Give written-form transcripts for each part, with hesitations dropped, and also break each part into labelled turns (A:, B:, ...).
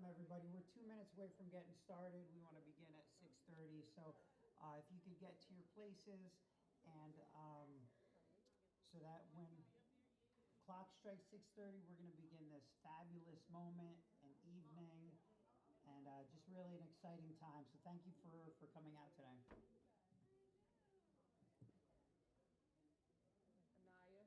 A: welcome everybody. We're 2 minutes away from getting started. We want to begin at 6:30. So if you could get to your places and so that when clock strikes 6:30, we're going to begin this fabulous moment and evening and just really an exciting time. So thank you for coming out today.
B: Anaya.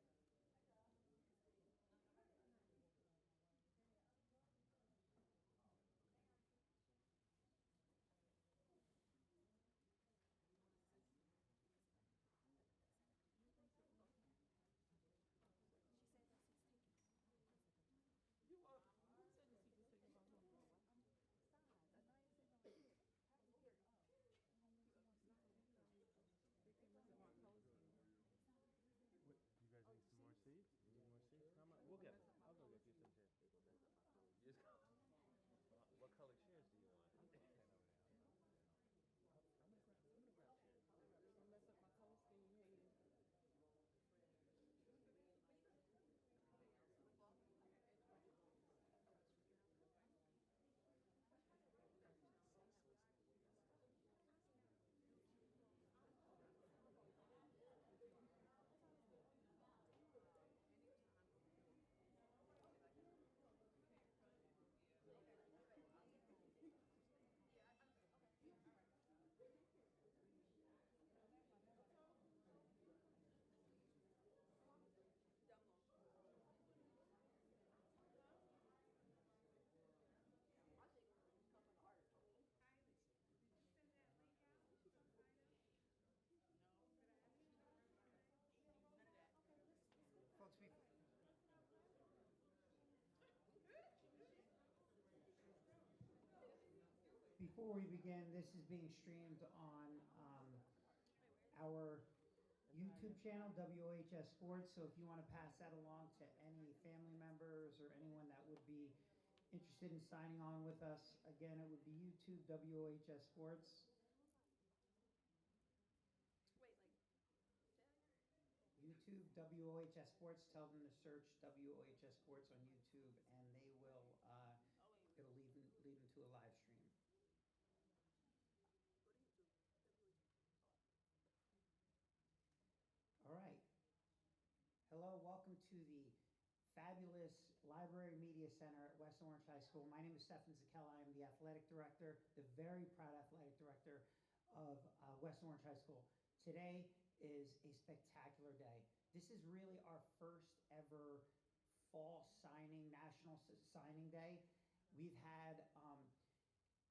B: You said the secret so you don't know what? They came up in my color scheme.
C: What, you guys need some more seats? You need more seats? How much? We'll get them. I'll go get you some chairs.
B: They gonna mess up my color scheme.
C: Just go. What color chairs do you want?
B: I'm gonna grab chairs. They gonna mess up my color scheme, Hayden.
A: Folks, before we begin, this is being streamed on our YouTube channel, WOHS Sports. So if you want to pass that along to any family members or anyone that would be interested in signing on with us, again, it would be YouTube, WOHS Sports. YouTube, WOHS Sports. Tell them to search WOHS Sports on YouTube, and they will. It'll lead them to a live stream. All right. Hello, welcome to the fabulous Library Media Center at West Orange High School. My name is Stefan Zakella. I am the athletic director, the very proud athletic director of West Orange High School. Today is a spectacular day. This is really our first ever fall signing, national signing day. We've had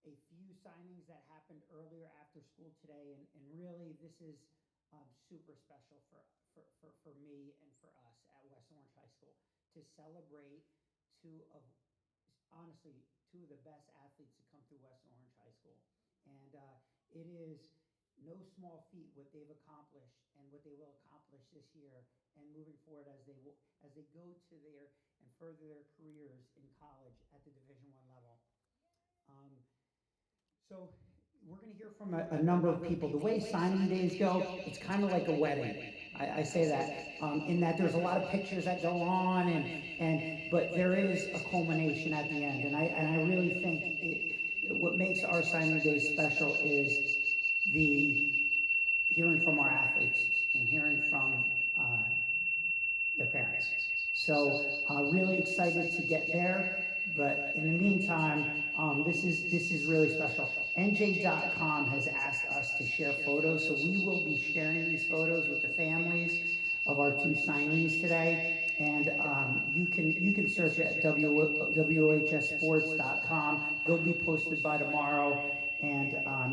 A: a few signings that happened earlier after school today, and really this is super special for me and for us at West Orange High School to celebrate honestly, two of the best athletes to come through West Orange High School. And it is no small feat what they've accomplished and what they will accomplish this year and moving forward as they go to and further their careers in college at the Division I level. So we're going to hear from a number of people. The way signing days go, it's kind of like a wedding. I say that in that there's a lot of pictures that go on, but there is a culmination at the end. And I really think what makes our signing day special is hearing from our athletes and hearing from their parents. So really excited to get there. But in the meantime, this is really special. NJ.com has asked us to share photos, so we will be sharing these photos with the families of our two signees today. And you can search it at WOHSsports.com. They'll be posted by tomorrow, and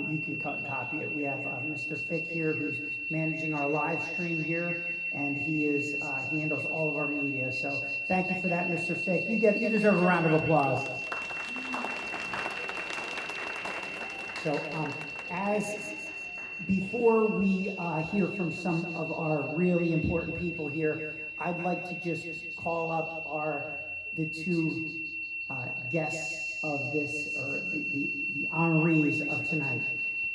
A: you can cut and copy it. We have Mr. Fick here, who's managing our live stream here, and he handles all of our media. So thank you for that, Mr. Fick. You deserve a round of applause. So before we hear from some of our really important people here, I'd like to just call up the two guests of this, or the honorees of tonight.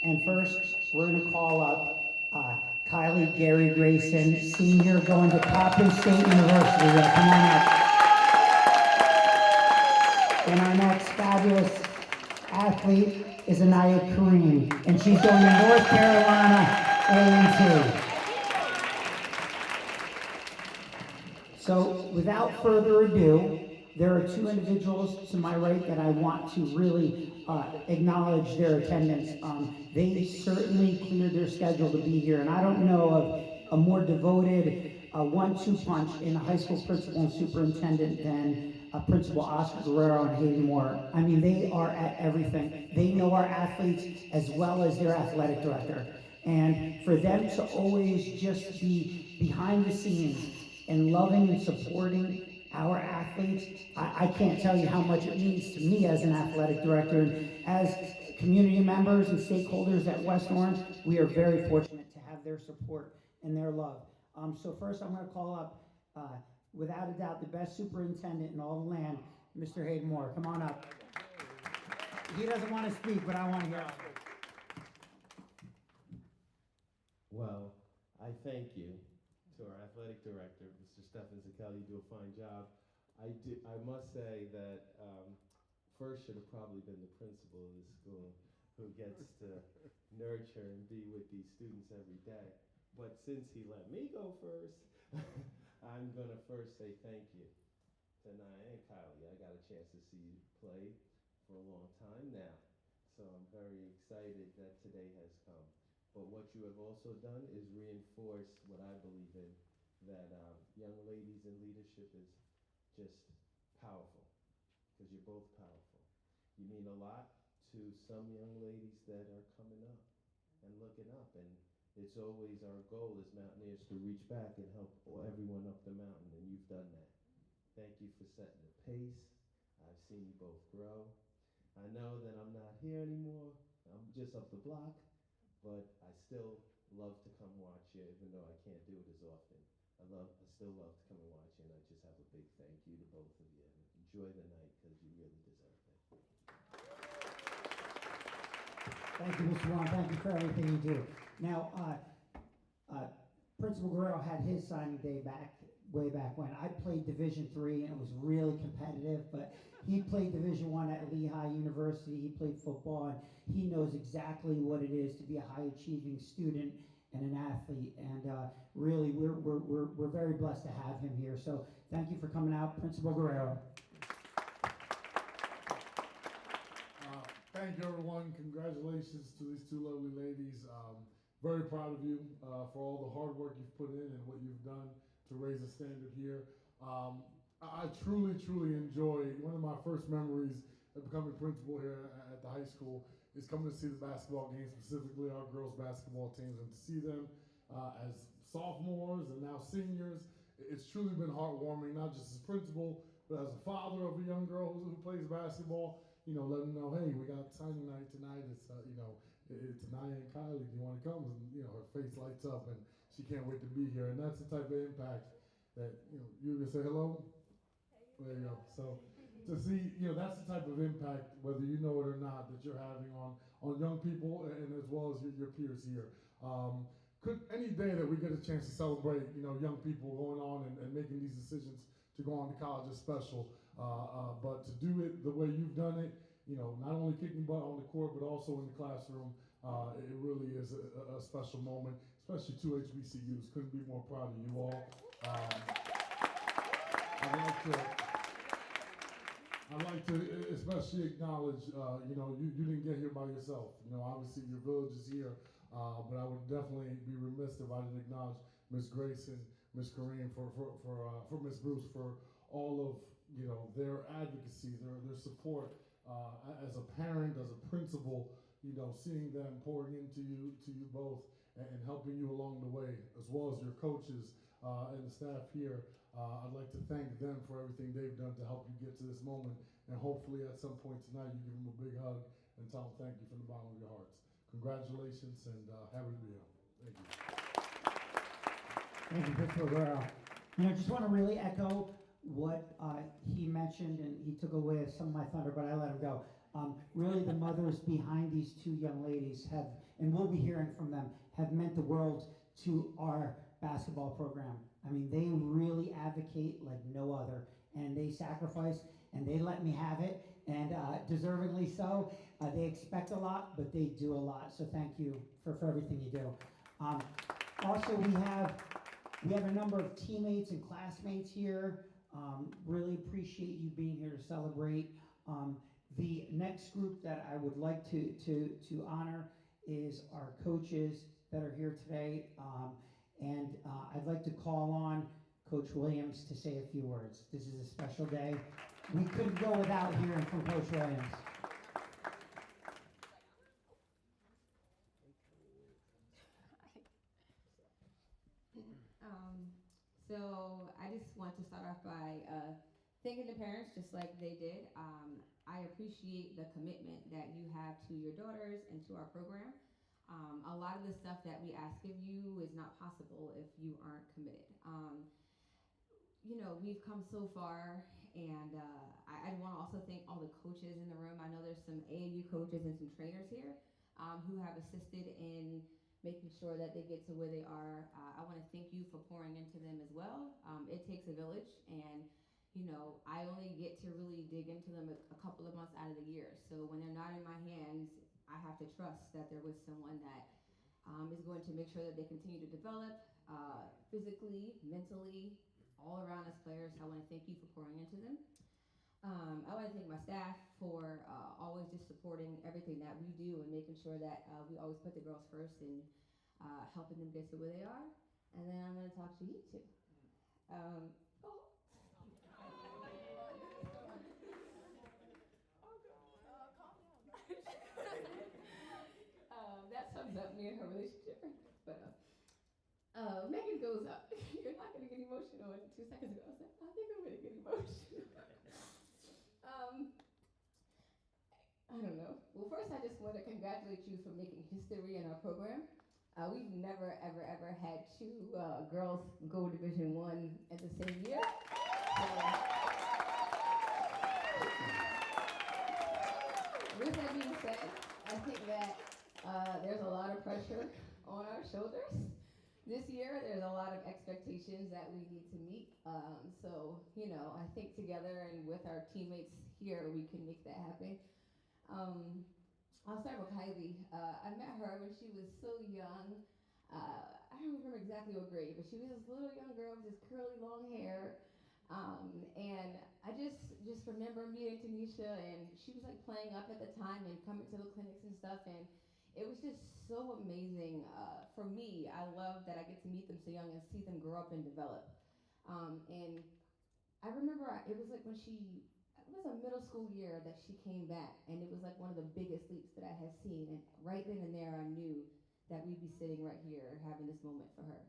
A: And first, we're going to call up Kylie Gary Grayson, senior, going to Coppin State University. Come on up. And our next fabulous athlete is Anaya Kareem, and she's going to North Carolina A&T. So without further ado, there are two individuals to my right that I want to really acknowledge their attendance. They certainly cleared their schedule to be here, and I don't know of a more devoted one-two punch in a high school principal and superintendent than Principal Oscar Guerrero and Hayden Moore. I mean, they are at everything. They know our athletes as well as their athletic director. And for them to always just be behind the scenes and loving and supporting our athletes, I can't tell you how much it means to me as an athletic director. And as community members and stakeholders at West Orange, we are very fortunate to have their support and their love. So first I'm going to call up, without a doubt, the best superintendent in all the land, Mr. Hayden Moore. Come on up. He doesn't want to speak, but I want to hear it.
D: Well, I thank you to our athletic director, Mr. Stefan Zakel. You do a fine job. I must say that first should have probably been the principal of the school, who gets to nurture and be with these students every day. But since he let me go first, I'm gonna first say thank you to Naya and Kylie. I got a chance to see you play for a long time now, so I'm very excited that today has come. But what you have also done is reinforce what I believe in, that young ladies in leadership is just powerful, because you're both powerful. You mean a lot to some young ladies that are coming up and looking up, and it's always our goal as mountaineers to reach back and help everyone up the mountain, and you've done that. Thank you for setting the pace. I've seen you both grow. I know that I'm not here anymore. I'm just up the block, but I still love to come watch you, even though I can't do it as often. I still love to come and watch you, and I just have a big thank you to both of you. And enjoy the night, because you really deserve it.
A: Thank you, Mr. Warren. Thank you for everything you do. Now, Principal Guerrero had his signing day way back when. I played Division III, and it was really competitive, but he played Division I at Lehigh University. He played football, and he knows exactly what it is to be a high-achieving student and an athlete. And really, we're very blessed to have him here. So thank you for coming out, Principal Guerrero.
E: Thank you, everyone. Congratulations to these two lovely ladies. Very proud of you for all the hard work you've put in and what you've done to raise the standard here. I truly, truly enjoy, one of my first memories of becoming principal here at the high school is coming to see the basketball games, specifically our girls basketball teams, and to see them as sophomores and now seniors. It's truly been heartwarming, not just as principal, but as a father of a young girl who plays basketball. You know, let them know, hey, we got signing night tonight. It's it's Naya and Kylie. Do you want to come? And her face lights up, and she can't wait to be here. And that's the type of impact that you can say hello. There you go. So to see, that's the type of impact, whether you know it or not, that you're having on young people and as well as your peers here. Could any day that we get a chance to celebrate, young people going on and making these decisions to go on to college is special. But to do it the way you've done it, not only kicking butt on the court, but also in the classroom, it really is a special moment, especially two HBCUs. Couldn't be more proud of you all. I'd like to especially acknowledge, you didn't get here by yourself. Obviously your village is here, but I would definitely be remiss if I didn't acknowledge Ms. Grace and Ms. Kareem for Ms. Bruce for all of their advocacy, their support as a parent, as a principal. Seeing them pouring into you both and helping you along the way, as well as your coaches and the staff here. I'd like to thank them for everything they've done to help you get to this moment, and hopefully at some point tonight you give them a big hug and tell them thank you from the bottom of your hearts. Congratulations, and happy to be here. Thank you.
A: Thank you, Principal Guerrero. I just want to really echo what he mentioned, and he took away some of my thunder, but I let him go. Really, the mothers behind these two young ladies have, and we'll be hearing from them, have meant the world to our basketball program. I mean, they really advocate like no other, and they sacrifice, and they let me have it, and deservingly so. They expect a lot, but they do a lot. So thank you for everything you do. Also, we have a number of teammates and classmates here. Really appreciate you being here to celebrate. The next group that I would like to honor is our coaches that are here today. And I'd like to call on Coach Williams to say a few words. This is a special day. We couldn't go without hearing from Coach Williams.
F: So I just want to start off by thanking the parents, just like they did. I appreciate the commitment that you have to your daughters and to our program. A lot of the stuff that we ask of you is not possible if you aren't committed. You know, we've come so far, and I want to also thank all the coaches in the room. I know there's some AAU coaches and some trainers here who have assisted in making sure that they get to where they are. I want to thank you for pouring into them as well. It takes a village, and you know, I only get to really dig into them a couple of months out of the year. So when they're not in my hands, I have to trust that there was someone that is going to make sure that they continue to develop physically, mentally, all around as players. I want to thank you for pouring into them. I want to thank my staff for always just supporting everything that we do and making sure that we always put the girls first and helping them get to where they are. And then I'm going to talk to you two. That sums up me and her relationship. But Megan goes up. You're not going to get emotional. And 2 seconds ago, I was like, I think I'm going to get emotional. I don't know. Well, first, I just want to congratulate you for making history in our program. We've never, ever, ever had two girls go Division I at the same year. With that being said, I think that there's a lot of pressure on our shoulders. This year, there's a lot of expectations that we need to meet. So, you know, I think together and with our teammates here, we can make that happen. I'll start with Kylie. I met her when she was so young. I don't remember exactly what grade, but she was this little young girl with this curly long hair. And I just remember meeting Tanisha, and she was like playing up at the time and coming to the clinics and stuff. And it was just so amazing for me. I love that I get to meet them so young and see them grow up and develop. And I remember it was like when it was a middle school year that she came back, and it was like one of the biggest leaps that I had seen. And right then and there, I knew that we'd be sitting right here having this moment for her.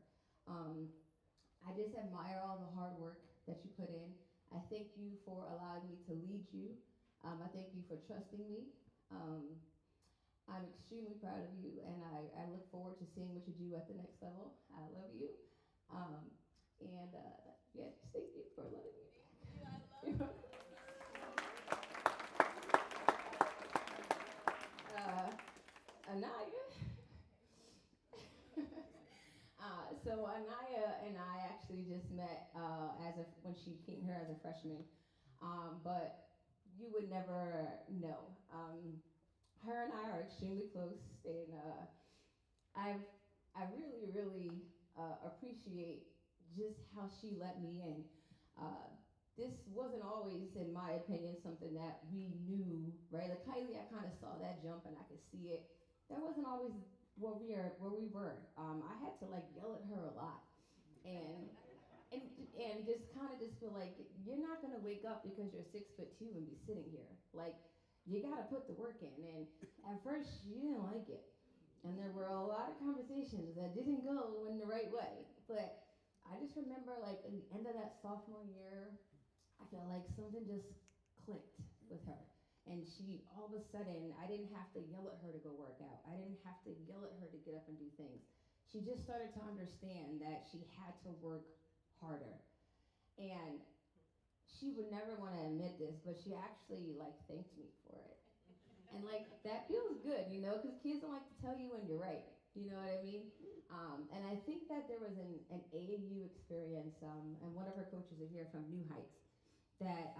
F: I just admire all the hard work that you put in. I thank you for allowing me to lead you. I thank you for trusting me. I'm extremely proud of you, and I look forward to seeing what you do at the next level. I love you. Yeah, just thank you for letting me. I love Anaya. So Anaya and I actually just met when she came here as a freshman, but you would never know. Her and I are extremely close, and I really, really appreciate just how she let me in. This wasn't always, in my opinion, something that we knew, right? Like Kylie, I kind of saw that jump and I could see it. That wasn't always where we were. I had to like yell at her a lot, and just kind of just feel like you're not gonna wake up because you're 6'2" and be sitting here. Like you gotta put the work in. And at first she didn't like it, and there were a lot of conversations that didn't go in the right way. But I just remember like at the end of that sophomore year, I felt like something just clicked with her. And she, all of a sudden, I didn't have to yell at her to go work out. I didn't have to yell at her to get up and do things. She just started to understand that she had to work harder. And she would never want to admit this, but she actually like thanked me for it. And like, that feels good, you know, because kids don't like to tell you when you're right. You know what I mean? And I think that there was an AAU experience, and one of her coaches are here from New Heights. that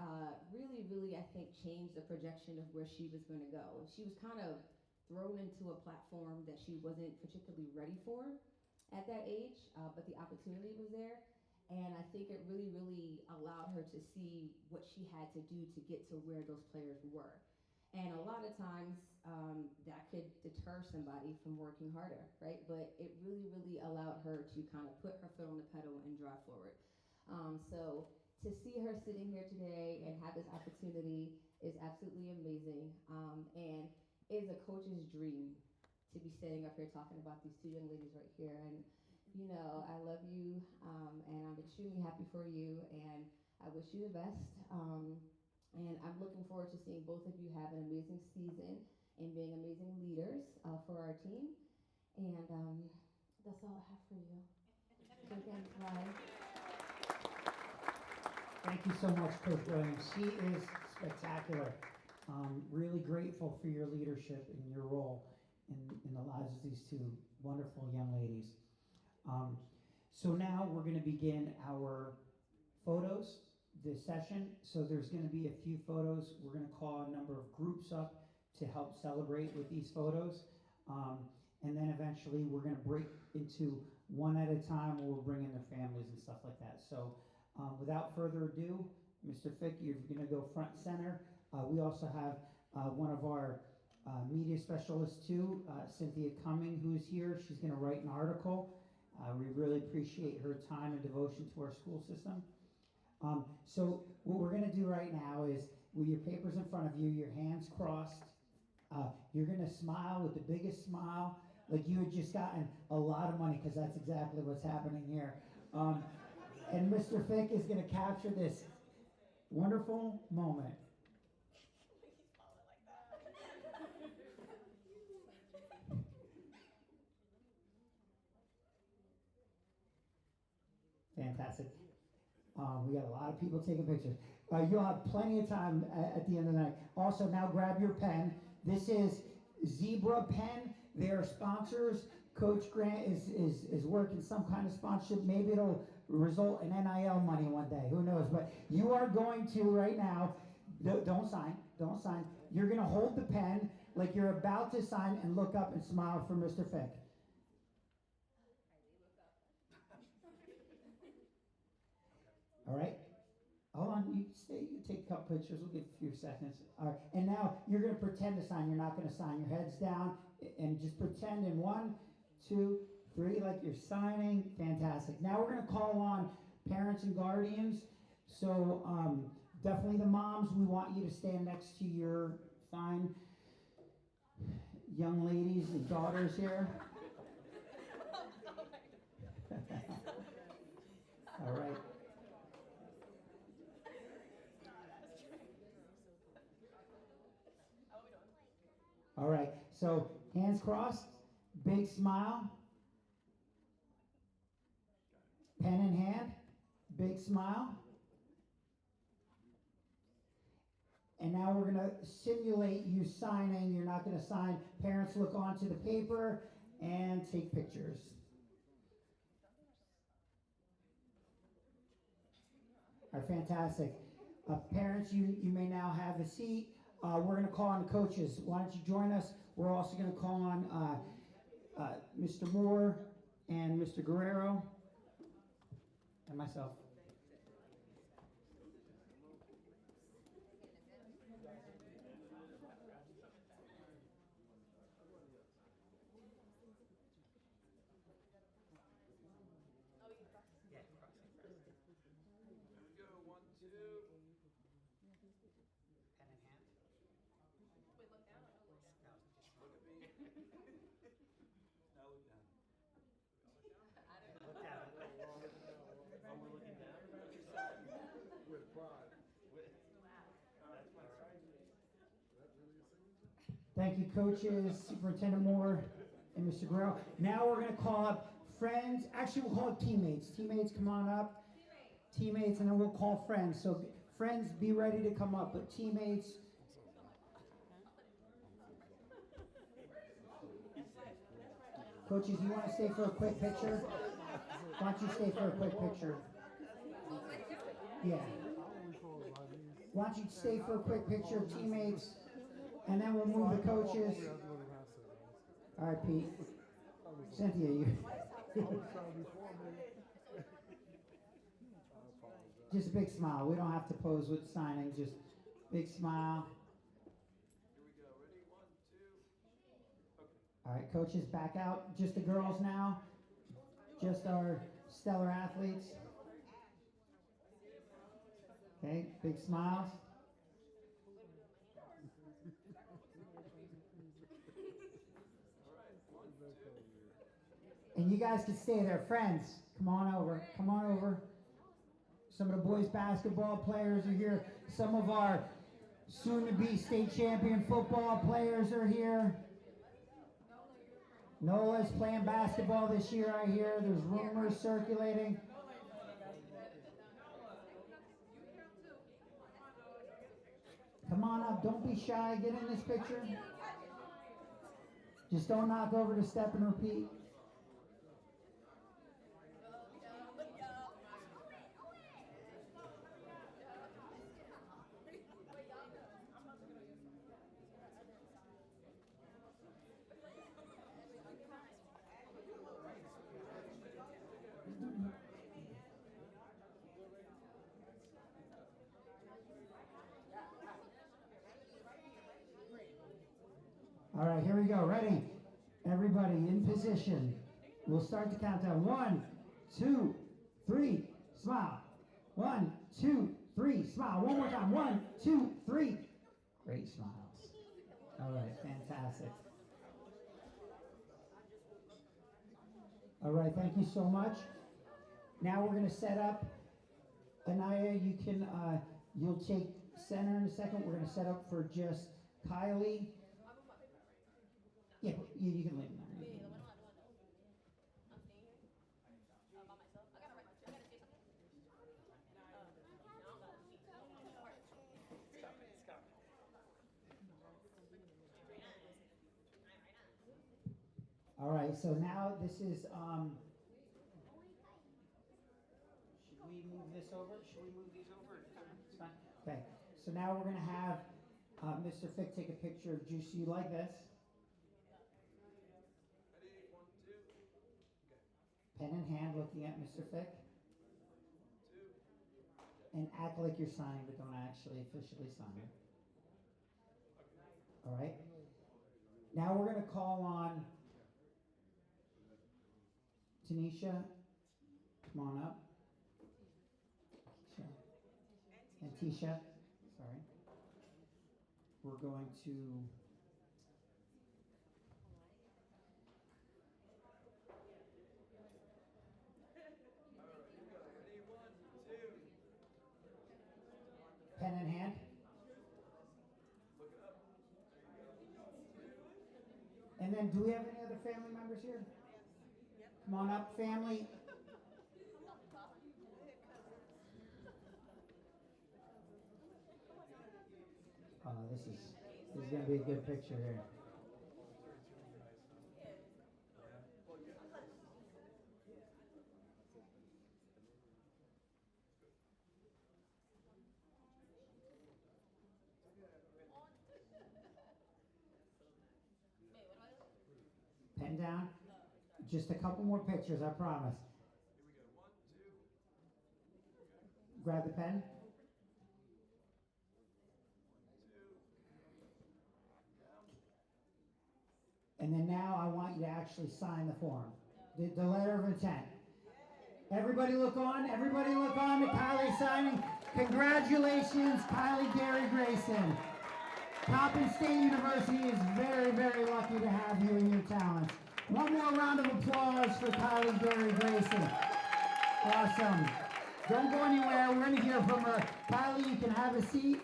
F: really, I think, changed the projection of where she was going to go. She was kind of thrown into a platform that she wasn't particularly ready for at that age, but the opportunity was there. And I think it really allowed her to see what she had to do to get to where those players were. And a lot of times that could deter somebody from working harder, right? But it really allowed her to kind of put her foot on the pedal and drive forward. So to see her sitting here today and have this opportunity is absolutely amazing. And it is a coach's dream to be standing up here talking about these two young ladies right here. And you know, I love you, and I'm extremely happy for you, and I wish you the best. And I'm looking forward to seeing both of you have an amazing season and being amazing leaders for our team. And that's all I have for you. So again, bye.
A: Thank you so much, Coach Williams. She is spectacular. Really grateful for your leadership and your role in the lives of these two wonderful young ladies. So now we're going to begin our photos this session. So there's going to be a few photos. We're going to call a number of groups up to help celebrate with these photos. And then eventually we're going to break into one at a time, where we'll bring in their families and stuff like that. So without further ado, Mr. Fick, you're going to go front center. We also have one of our media specialists too, Cynthia Cumming, who's here. She's going to write an article. We really appreciate her time and devotion to our school system. So what we're going to do right now is, with your papers in front of you, your hands crossed, you're going to smile with the biggest smile, like you had just gotten a lot of money, because that's exactly what's happening here. And Mr. Fick is going to capture this wonderful moment. Fantastic. We got a lot of people taking pictures. You'll have plenty of time at the end of the night. Also, now grab your pen. This is Zebra Pen. They are sponsors. Coach Grant is working some kind of sponsorship. Maybe it'll result in NIL money one day. Who knows? But you are going to right now, don't sign. Don't sign. You're going to hold the pen like you're about to sign and look up and smile for Mr. Fick. All right, hold on, you stay, you take a couple pictures, we'll give a few seconds. All right, and now you're gonna pretend to sign, you're not gonna sign, your head's down, and just pretend in 1, 2, 3, like you're signing. Fantastic. Now we're gonna call on parents and guardians. So definitely the moms, we want you to stand next to your fine young ladies and daughters here. All right. All right, so hands crossed, big smile, pen in hand, big smile. And now we're gonna simulate you signing. You're not gonna sign. Parents, look onto the paper and take pictures. All right, fantastic. Parents, you may now have a seat. We're going to call on the coaches. Why don't you join us? We're also going to call on Mr. Moore and Mr. Guerrero and myself.
E: With pride.
A: Thank you, coaches, Superintendent Moore, and Mr. Guerrero. Now we're going to call up friends. Actually, we'll call it teammates. Teammates, come on up. Teammates, and then we'll call friends. So friends, be ready to come up. But teammates. Coaches, you want to stay for a quick picture? Why don't you stay for a quick picture? Yeah. Why don't you stay for a quick picture of teammates, and then we'll move the coaches. All right, Pete. Cynthia, you. Just a big smile. We don't have to pose with signing. Just big smile. All right, coaches, back out. Just the girls now. Just our stellar athletes. Okay, big smiles. And you guys can stay there, friends. Come on over. Come on over. Some of the boys basketball players are here. Some of our soon-to-be state champion football players are here. Nola's playing basketball this year, I hear. There's rumors circulating. Come on up. Don't be shy. Get in this picture. Just don't knock over the step and repeat. All right, here we go. Ready? Everybody in position. We'll start the countdown. 1, 2, 3, smile. 1, 2, 3, smile. One more time. 1, 2, 3. Great smiles. All right, fantastic. All right, thank you so much. Now we're going to set up. Anaya, you can, you'll take center in a second. We're going to set up for just Kylie. Yeah, you can leave them there. All right, so now this is, should we move this over? Should we move these over? It's fine. Okay, so now we're going to have Mr. Fick take a picture of Juicy like this. Pen in hand, looking at Mr. Fick. And act like you're signing, but don't actually officially sign. All right. Now we're going to call on Tanisha. Come on up. And Tisha. Sorry. We're going to... Pen in hand. And then, do we have any other family members here? Come on up, family. Oh, this is going to be a good picture here. Pen down. Just a couple more pictures, I promise. Grab the pen. And then now I want you to actually sign the form, the letter of intent. Everybody look on. Everybody look on to Kylie signing. Congratulations, Kylie Gary Grayson. Coppin State University is very, very lucky to have you and your talents. One more round of applause for Kylie Gary Grayson. Awesome. Don't go anywhere. We're going to hear from her. Kylie, you can have a seat.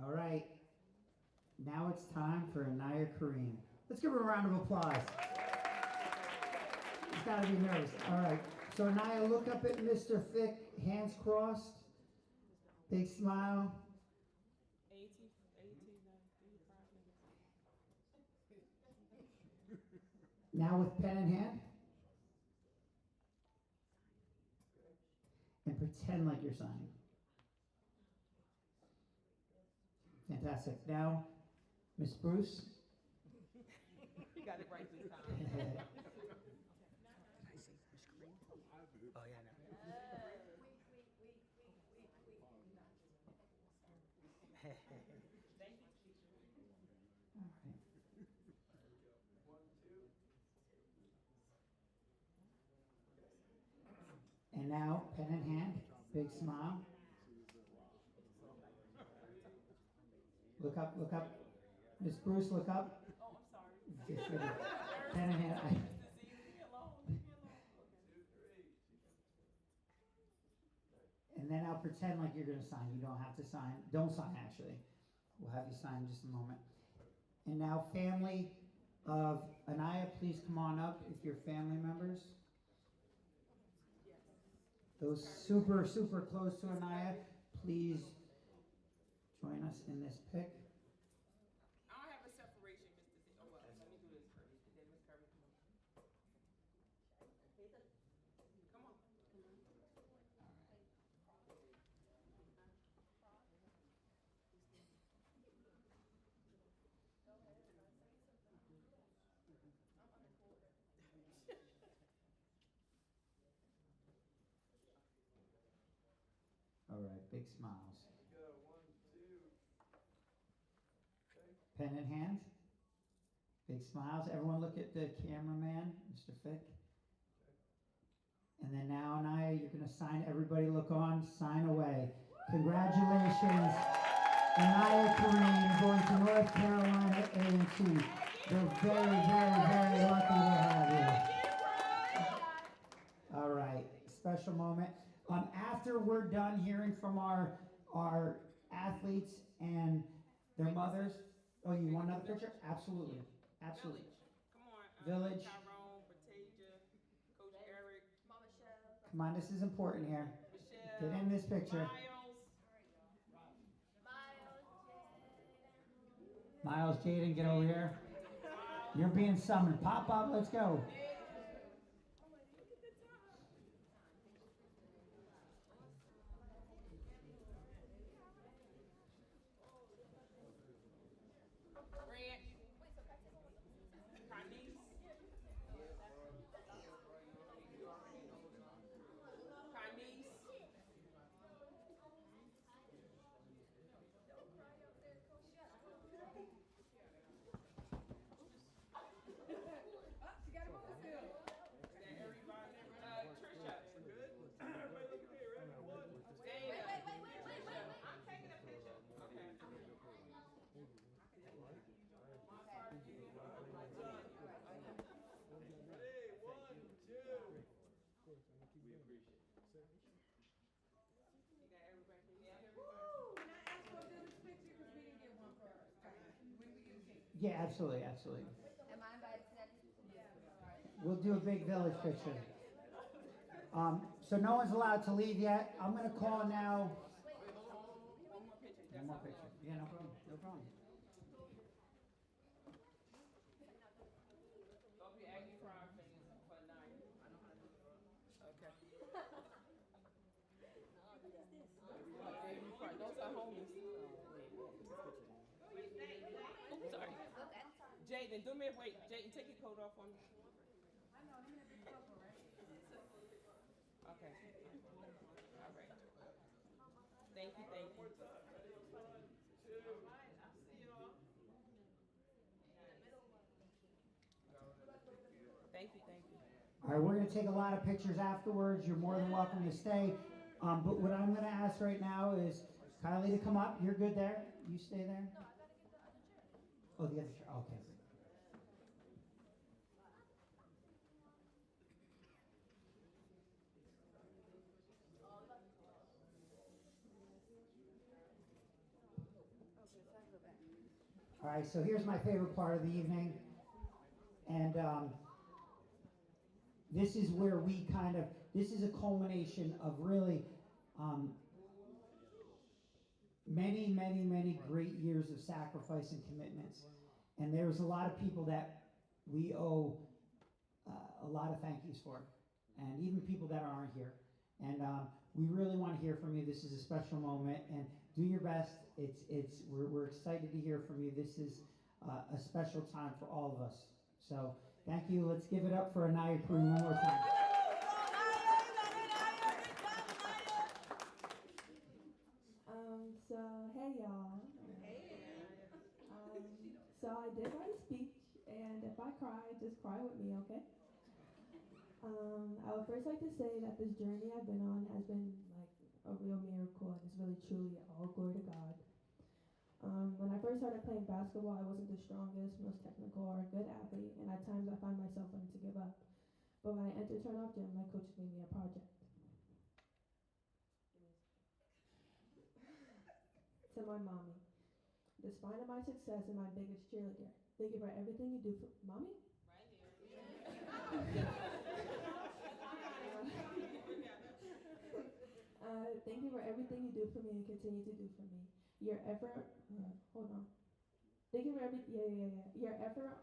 A: All right, now it's time for Anaya Kareem. Let's give her a round of applause. She's gotta be nervous. All right. So Anaya, look up at Mr. Fick, hands crossed. Big smile.
B: 18, 19,
A: Now with pen in hand. And pretend like you're signing. Fantastic. Now, Miss Bruce.
B: You got it right this time.
A: Oh, yeah, And now, pen in hand, big smile. Look up, look up. Miss Bruce, look up.
B: Oh, I'm sorry.
A: Pen in hand.
B: Leave me alone. Leave me alone.
A: And then I'll pretend like you're gonna sign. You don't have to sign. Don't sign, actually. We'll have you sign in just a moment. And now, family of Anaya, please come on up if you're family members. Those super, super close to Anaya, please join us in this pic.
B: I don't have a separation, Mr. Z. Oh, well, let me do this first. Then Miss Curry, come on.
A: All right, big smiles. Pen in hand. Big smiles. Everyone look at the cameraman, Mr. Fick. And then now, Anaya, you're going to sign. Everybody look on, sign away. Congratulations, Anaya Kareem, going to North Carolina A&T. We're very, very, very lucky to have you. All right, special moment. After we're done hearing from our athletes and their mothers, oh, you want another picture? Absolutely, absolutely.
B: Village. Come on.
A: Village.
B: Tyrone, Batasia, Coach Eric. Mama Michelle.
A: Come on, this is important here.
B: Michelle.
A: Get in this picture. Miles, Jaden, get over here. You're being summoned. Pop up, let's go. Yeah, absolutely, absolutely.
F: Am I invited to that?
A: We'll do a big village picture. So no one's allowed to leave yet. I'm going to call now. One more picture. Yeah, no problem. No problem.
B: Don't be acting for our fans for a night. Okay. Those are homies. Oops, sorry. Jaden, do me a wait. Jaden, take your coat off for me. I know, I'm in a big trouble, right? Okay. All right. Thank you, thank you. Thank you, thank you.
A: All right, we're going to take a lot of pictures afterwards. You're more than welcome to stay. But what I'm going to ask right now is Kylie to come up. You're good there? You stay there? No, I got to get the other chair. Oh, the other chair. Okay. All right, so here's my favorite part of the evening. And this is where we this is a culmination of really many great years of sacrifice and commitments. And there's a lot of people that we owe a lot of thank yous for, and even people that aren't here. And we really want to hear from you. This is a special moment, and do your best. We're excited to hear from you. This is a special time for all of us. So thank you. Let's give it up for Anaya Kareem one more time.
G: So hey y'all. So I did write a speech, and if I cry, just cry with me, okay? I would first like to say that this journey I've been on has been like a real miracle, and it's really truly all glory to God. When I first started playing basketball, I wasn't the strongest, most technical, or a good athlete, and at times I find myself wanting to give up. But when I entered Turnoff Gym, my coaches made me a project. To my mommy, the spine of my success and my biggest cheerleader. Thank you for everything you do for mommy. Thank you for everything you do for me and continue to do for me. Your effort. Hold on. Thank you for everything. Yeah. Your effort.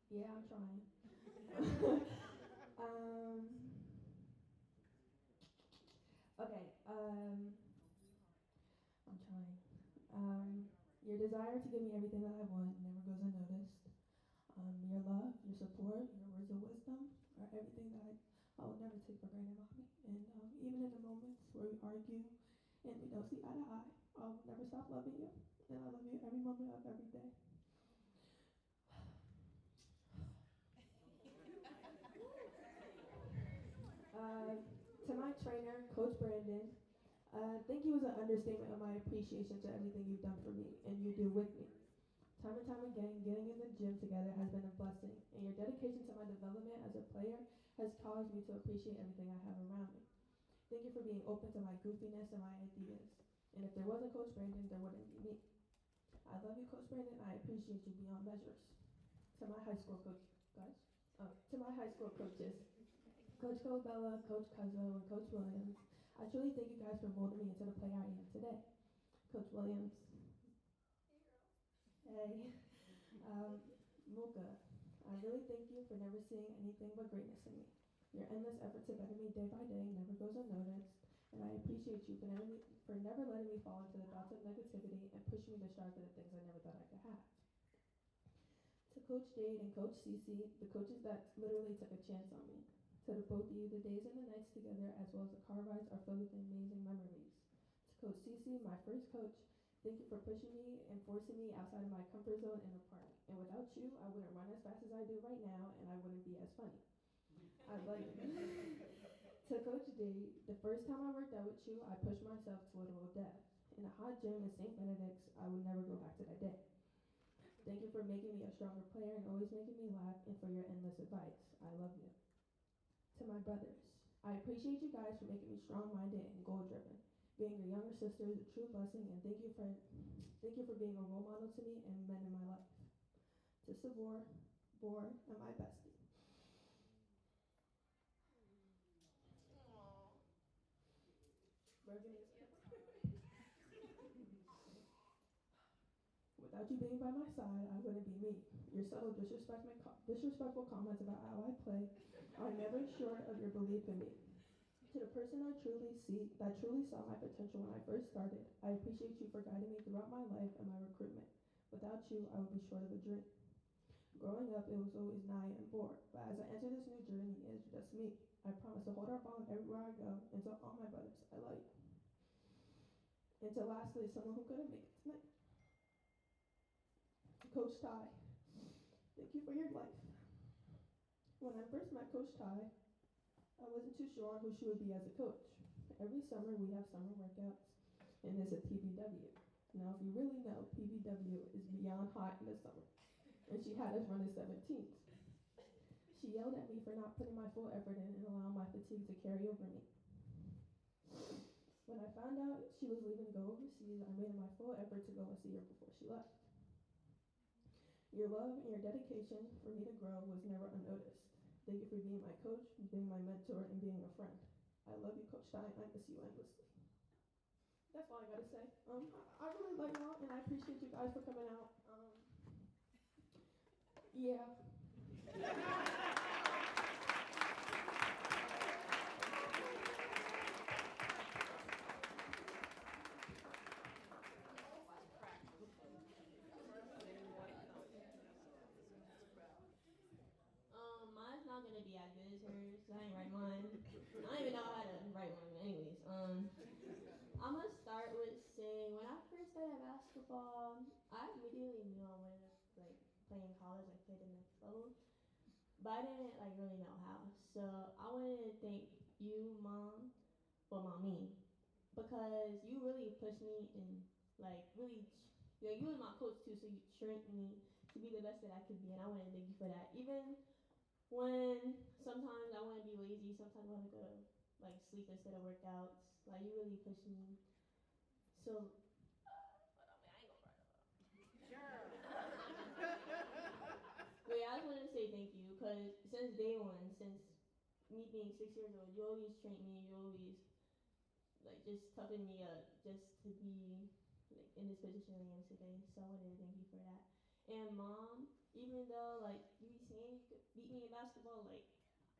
G: Yeah, I'm trying. Okay. I'm trying. Your desire to give me everything that I want never goes unnoticed. Your love, your support, your words of wisdom are everything that I will never take for granted, mommy. And even in the moments where we argue and we don't see eye to eye, I will never stop loving you. And I love you every moment of every day. To my trainer, Coach Brandon, thank you is an understatement of my appreciation to everything you've done for me and you do with me. Time and time again, getting in the gym together has been a blessing, and your dedication to my development as a player has caused me to appreciate everything I have around me. Thank you for being open to my goofiness and my ideas. And if there wasn't Coach Brandon, there wouldn't be me. I love you, Coach Brandon. I appreciate you beyond measures. To my high school coach, guys. To my high school coaches, Coach Colabella, Coach Cuzzo, and Coach Williams, I truly thank you guys for molding me into the player I am today. Coach Williams. Hey. Mocha, I really thank you for never seeing anything but greatness in me. Your endless effort to better me day by day never goes unnoticed, and I appreciate you for never letting me fall into the dots of negativity and pushing me to strive for the things I never thought I could have. To Coach Jade and Coach Cece, the coaches that literally took a chance on me. To the both of you, the days and the nights together, as well as the car rides, are filled with amazing memories. To Coach Cece, my first coach, thank you for pushing me and forcing me outside of my comfort zone in the park. And without you, I wouldn't run as fast as I do right now, and I wouldn't be as funny. I love you. To Coach D, the first time I worked out with you, I pushed myself to literal death. In a hot gym in St. Benedict's, I would never go back to that day. Thank you for making me a stronger player and always making me laugh, and for your endless advice. I love you. To my brothers, I appreciate you guys for making me strong-minded and goal-driven. Being your younger sister is a true blessing, and thank you for being a role model to me and men in my life. To Savor, Bor, and my bestie. Without you being by my side, I wouldn't be me. Your subtle disrespectful comments about how I play are never short of your belief in me. To the person that truly saw my potential when I first started, I appreciate you for guiding me throughout my life and my recruitment. Without you, I would be short of a dream. Growing up, it was always Naya and bored, but as I enter this new journey, it's just me. I promise to hold our bond everywhere I go, and to all my brothers, I love you. And to lastly, someone who couldn't make it tonight. To Coach Ty, thank you for your life. When I first met Coach Ty, I wasn't too sure on who she would be as a coach. Every summer we have summer workouts, and there's a PBW. Now, if you really know, PBW is beyond hot in the summer, and she had us run the 17th. She yelled at me for not putting my full effort in and allowing my fatigue to carry over me. When I found out she was leaving to go overseas, I made it my full effort to go and see her before she left. Your love and your dedication for me to grow was never unnoticed. Thank you for being my coach, being my mentor, and being a friend. I love you, Coach Stein. I miss you endlessly. That's all I gotta say. I really like y'all, and I appreciate you guys for coming out. Yeah.
H: Mine's not gonna be as good as hers. I ain't write mine. I don't even know how to write one. But anyways, I'm gonna start with saying when I first started basketball, I immediately knew I wanted to like play in college, like play the next level. But I didn't like really know how. So I wanted to thank you, mom, well, mommy, because you really pushed me and like really, you was my coach too. So you trained me to be the best that I could be, and I want to thank you for that. Even when sometimes I want to be lazy, sometimes I want to go to like sleep instead of workouts. Like you really push me. So, but yeah, I just wanted to say thank you because since day one, since me being 6 years old, you always trained me. You always like just toughened me up just to be like in this position I am today. So I wanted to thank you for that. And mom, even though like you be saying you could beat me in basketball, like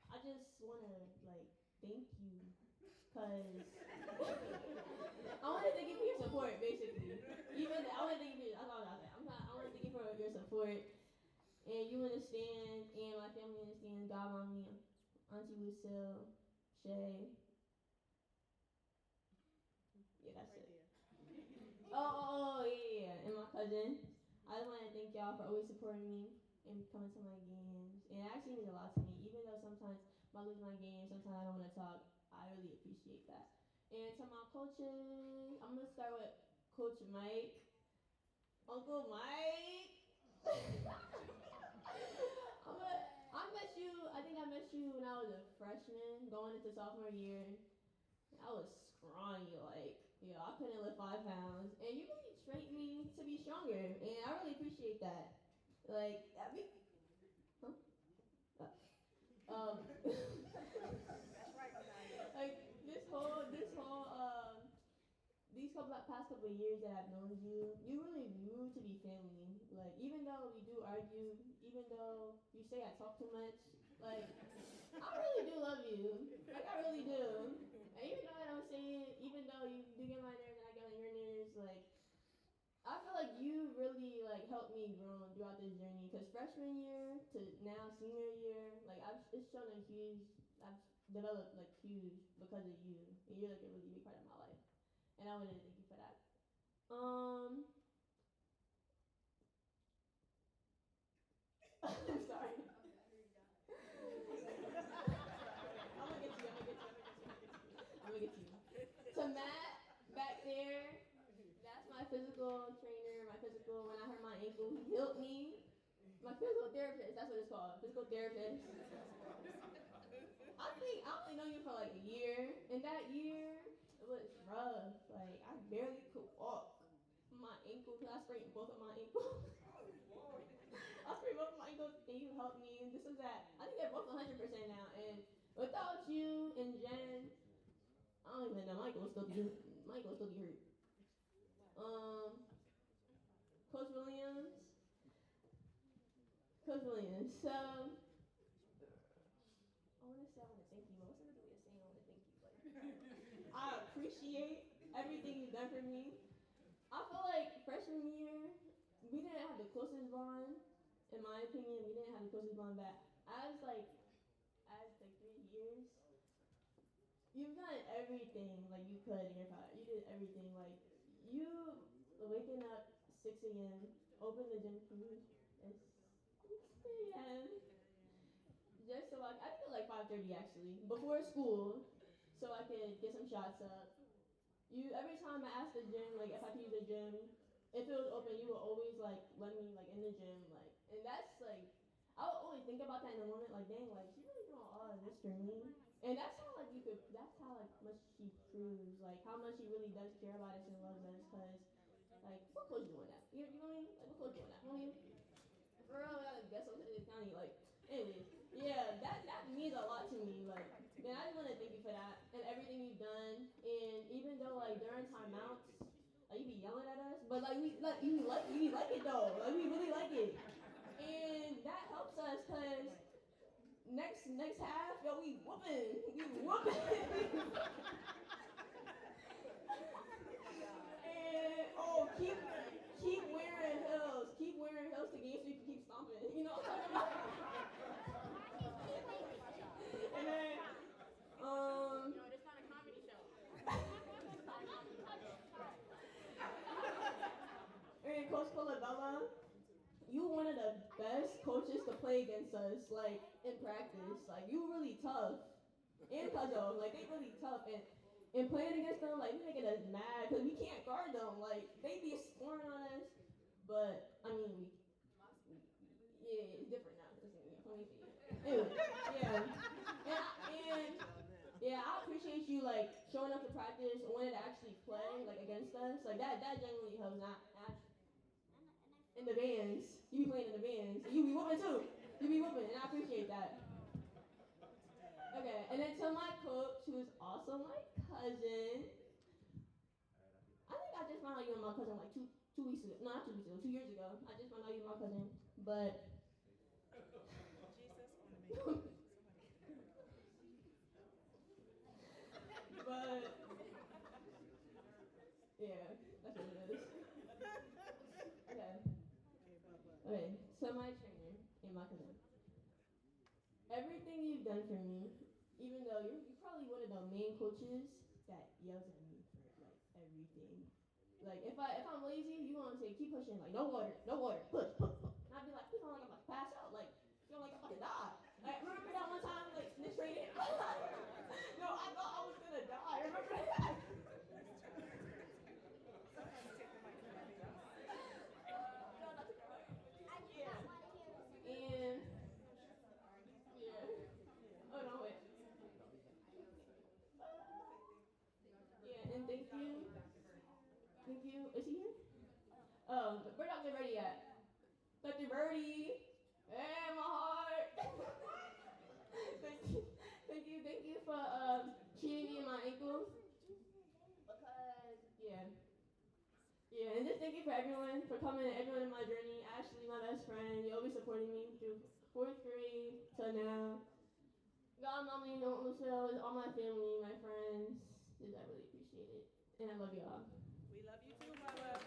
H: I just wanna like thank you, cause I wanna thank you for your support, basically. Even I wanna thank you. That's all I said. I wanna thank you for your support, and you understand, and my family understands. God, mommy, Auntie Lucille, Shay. Yeah, that's right it. Yeah, and my cousin. I just want to thank y'all for always supporting me and coming to my games. And it actually means a lot to me. Even though sometimes I lose my games, sometimes I don't want to talk, I really appreciate that. And to my coaches, I'm going to start with Coach Mike. Uncle Mike. I think I met you when I was a freshman, going into sophomore year. I was scrawny, like, I couldn't lift 5 pounds. And you really trained me to be stronger, and I really appreciate that. Like, huh? Like, these past couple of years that I've known you, you really grew to be family. Like, even though we do argue, even though you say I talk too much, like, I really do love you. Like, I really do. And even though I don't say it, even though you do get my nerves and I get on your nerves, like, I feel like you really, like, helped me grow throughout this journey. Because freshman year to now senior year, like, it's shown I've developed, like, huge because of you. And you're, like, a really big part of my life. And I wanted to thank you for that. I'm sorry. I'm gonna get to you. To Matt, back there, that's my physical trainer, when I hurt my ankle, he helped me. My physical therapist, that's what it's called, physical therapist. I only know you for like a year, and that year, it was rough. Like, I barely could walk. My ankle, because I sprained both of my ankles. I sprained both of my ankles, and you helped me, and this is that. I think they're both 100% now, and without you and Jen, I don't even know, my ankle will still be hurt. Coach Williams. So, I want to thank you, but what's another way of saying I want to thank you? Like, I appreciate everything you've done for me. I feel like freshman year, we didn't have the closest bond. In my opinion, we didn't have the closest bond back. As 3 years, you've done everything like you could in your college. You did everything. Like, you waking up 6 a.m., open the gym keys at 6 a.m. Just so I think it was like 5:30 actually, before school, so I could get some shots up. Every time I asked the gym, like if I could use the gym, if it was open, you would always like let me like in the gym, like, and that's like I would always think about that in the moment, like dang, like she really doing all of this for me, and that's how much she proves, like how much she really does care about us and loves us, cause like what coach doing that? You know what I mean? Like what coach doing that? You know what I mean? For real, I gotta guess on the county. Like, anyways, yeah, that means a lot to me. Like, man, I just want to thank you for that and everything you've done. And even though like during timeouts, like you be yelling at us, but like we like it though. Like we really like it, and that helps us cause next half, yo, we whooping, and oh, keep wearing heels, to games so you can keep stomping. You know what I'm talking about? And then,
I: It's not a comedy show.
H: and Coach Colabella, you one of the best coaches to play against us, like in practice. Like you really tough. And Cuzzo, like they really tough. And playing against them, like we making us mad because we can't guard them. Like they be scoring on us. But I mean, yeah, it's different now. Anyway, yeah, and yeah, I appreciate you like showing up to practice and wanting to actually play like against us. Like that genuinely helps. Not in the bands, you be playing in the bands. You be whooping too. You be whooping, and I appreciate that. Okay, and then to my coach, who is also my cousin. I think I just found out you were my cousin like 2 weeks ago. No, not 2 weeks ago. 2 years ago. I just found out you were my cousin. But but yeah, that's what it is. Okay. Okay. So my trainer and my cousin. Everything you've done for me, even though you're probably one of the main coaches that yells at me for like everything. Like if I'm lazy, you gonna say keep pushing, like no water, push. And I'd be like, you feeling like I'm about to pass out, like feeling like I'm about to die. Like remember that one time like in the training? No, I thought I was gonna die. Remember that? And yeah. Oh no, wait. Yeah, and thank you. Thank you. Is he here? We're not getting ready yet. Dr. Birdie. Hey, my heart. Thank you for treating me in my ankles. Because yeah, and just thank you for everyone for coming, everyone in my journey. Ashley, my best friend, you always supporting me through 4th grade to now. God, mommy, don't Lucille, all my family, my friends. I really appreciate it, and I love y'all.
B: We love you too, Mama.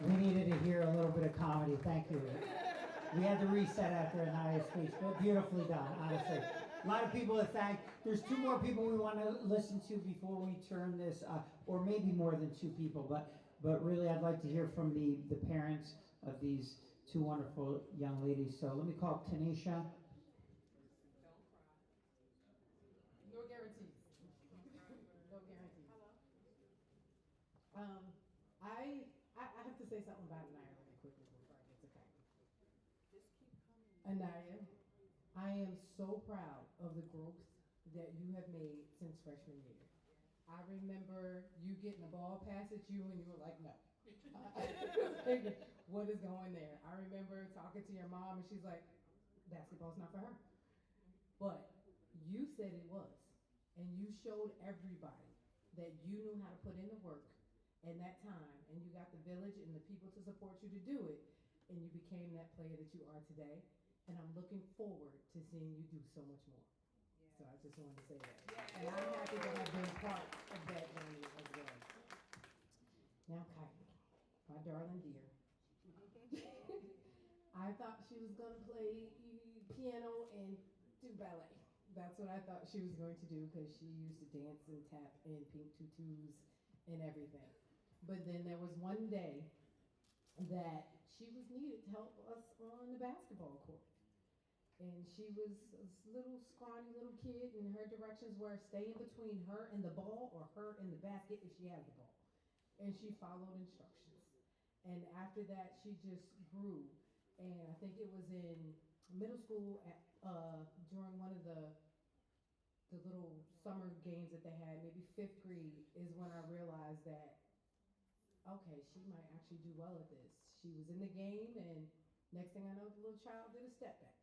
A: We needed to hear a little bit of comedy. Thank you. We had to reset after Anaya's speech, but beautifully done, honestly. A lot of people to thank. There's 2 more people we want to listen to before we turn this, or maybe more than 2 people, but really I'd like to hear from the parents of these 2 wonderful young ladies. So let me call Tanisha.
J: No guarantees. No guarantees. I have to say something about Anaya really quickly before I get to Kylie. Anaya, I am so proud of the growth that you have made since freshman year. I remember you getting a ball passed at you and you were like, no. What is going there? I remember talking to your mom and she's like, basketball's not for her. But you said it was. And you showed everybody that you knew how to put in the work in that time, and you got the village and the people to support you to do it, and you became that player that you are today. And I'm looking forward to seeing you do so much more. Yeah. So I just wanted to say that. Yeah. And I'm happy that I've been part of that journey as well. Now Kylie, my darling dear. I thought she was going to play piano and do ballet. That's what I thought she was going to do because she used to dance and tap in pink tutus and everything. But then there was one day that she was needed to help us on the basketball court. And she was a little scrawny little kid, and her directions were stay in between her and the ball or her and the basket if she has the ball. And she followed instructions. And after that, she just grew. And I think it was in middle school during one of the little summer games that they had, maybe 5th grade, is when I realized that, okay, she might actually do well at this. She was in the game, and next thing I know, the little child did a step back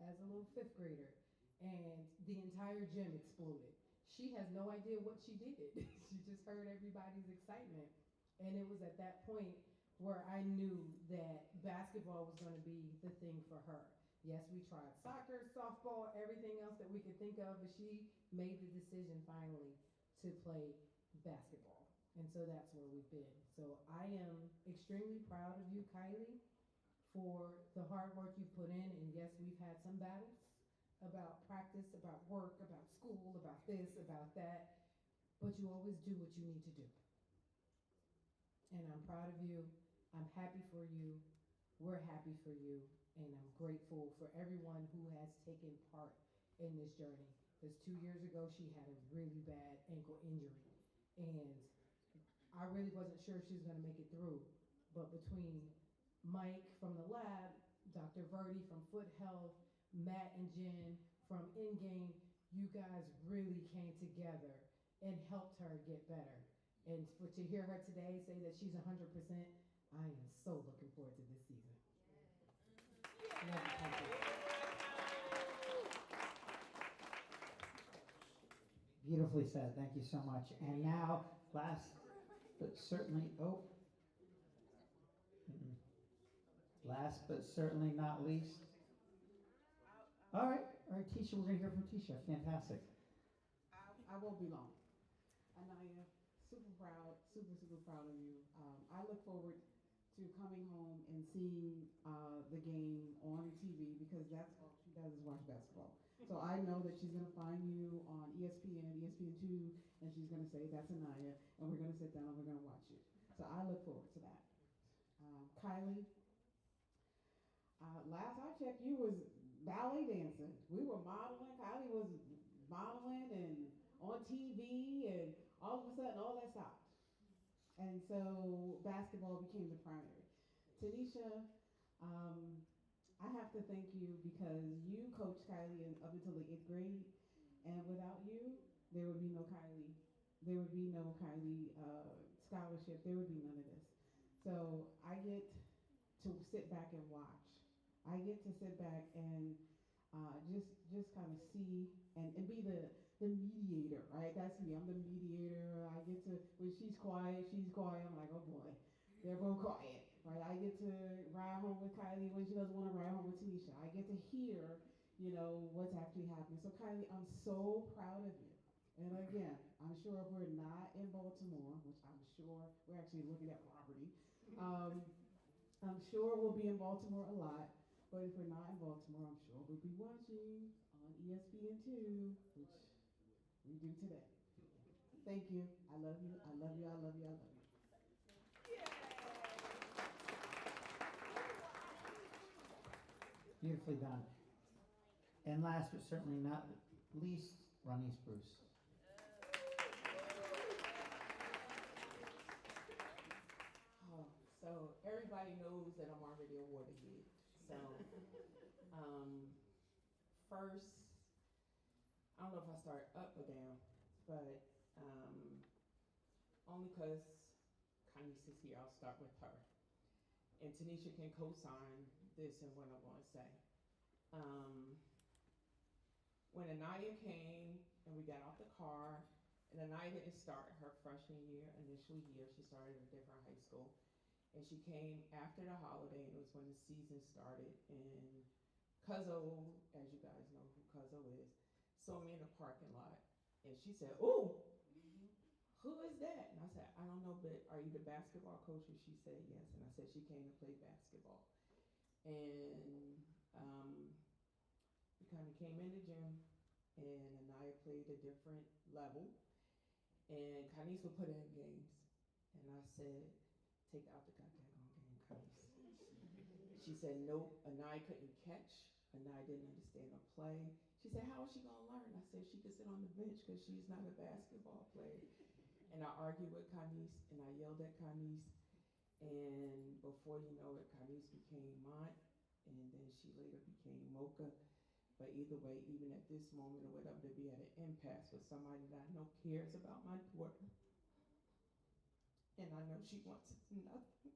J: as a little fifth grader, and the entire gym exploded. She has no idea what she did. She just heard everybody's excitement, and it was at that point where I knew that basketball was going to be the thing for her. Yes, we tried soccer, softball, everything else that we could think of, but she made the decision finally to play basketball. And so that's where we've been. So I am extremely proud of you, Kylie, for the hard work you've put in. And yes, we've had some battles about practice, about work, about school, about this, about that, but you always do what you need to do. And I'm proud of you. I'm happy for you. We're happy for you. And I'm grateful for everyone who has taken part in this journey. Because 2 years ago, she had a really bad ankle injury. And I really wasn't sure if she was going to make it through. But between Mike from the lab, Dr. Verdi from Foot Health, Matt and Jen from In-Game, you guys really came together and helped her get better. And to hear her today say that she's 100%, I am so looking forward to this season.
A: Beautifully said. Thank you so much. And now, last but certainly, last but certainly not least. All right, Tisha, we're going to hear from Tisha. Fantastic.
K: I won't be long. Anaya, super proud of you. I look forward to coming home and seeing the game on TV, because that's all she does is watch basketball. So I know that she's going to find you on ESPN2, and she's going to say, that's Anaya, and we're going to sit down and we're going to watch you. So I look forward to that. Kylie, last I checked, you was ballet dancing. We were modeling. Kylie was modeling and on TV, and all of a sudden all that stopped. And so basketball became the primary. Tanisha, I have to thank you, because you coached Kylie up until the 8th grade, and without you, there would be no Kylie. There would be no Kylie scholarship. There would be none of this. So I get to sit back and watch. I get to sit back and just kind of see and be the mediator, right? That's me. I'm the mediator. I get to, when she's quiet, I'm like, oh boy, they're both quiet, right? I get to ride home with Kylie when she doesn't want to ride home with Tanisha. I get to hear, what's actually happening. So Kylie, I'm so proud of you. And again, I'm sure if we're not in Baltimore, which I'm sure we're actually looking at property, I'm sure we'll be in Baltimore a lot. But if we're not in Baltimore, I'm sure we'll be watching on ESPN2, which we do today. Thank you. I love you. I love you. I love you. I love you.
A: Beautifully done. And last but certainly not least, Ronnie Bruce.
L: So everybody knows that I'm already awarded here. So first, I don't know if I start up or down, but only because Candice is here, I'll start with her. And Tanisha can co-sign this and what I'm going to say. When Anaya came and we got off the car, and Anaya didn't start her freshman year, initial year, she started at a different high school. And she came after the holiday, and it was when the season started. And Cuzzo, as you guys know who Cuzzo is, saw me in the parking lot. And she said, "Ooh, who is that?" And I said, "I don't know, but are you the basketball coach?" And she said, "Yes." And I said, "She came to play basketball." And we kind of came in the gym, and Anaya played a different level. And Candice would put in games. And I said, "Take out the goddamn game, Candice." She said, "Nope, Anaya couldn't catch. Anaya didn't understand her play." She said, "How is she gonna learn?" I said, "She could sit on the bench because she's not a basketball player." And I argued with Candice, and I yelled at Candice, and before you know it, Candice became Mont, and then she later became Mocha. But either way, even at this moment, or whatever, to be at an impasse with somebody that I know cares about my daughter, and I know she wants nothing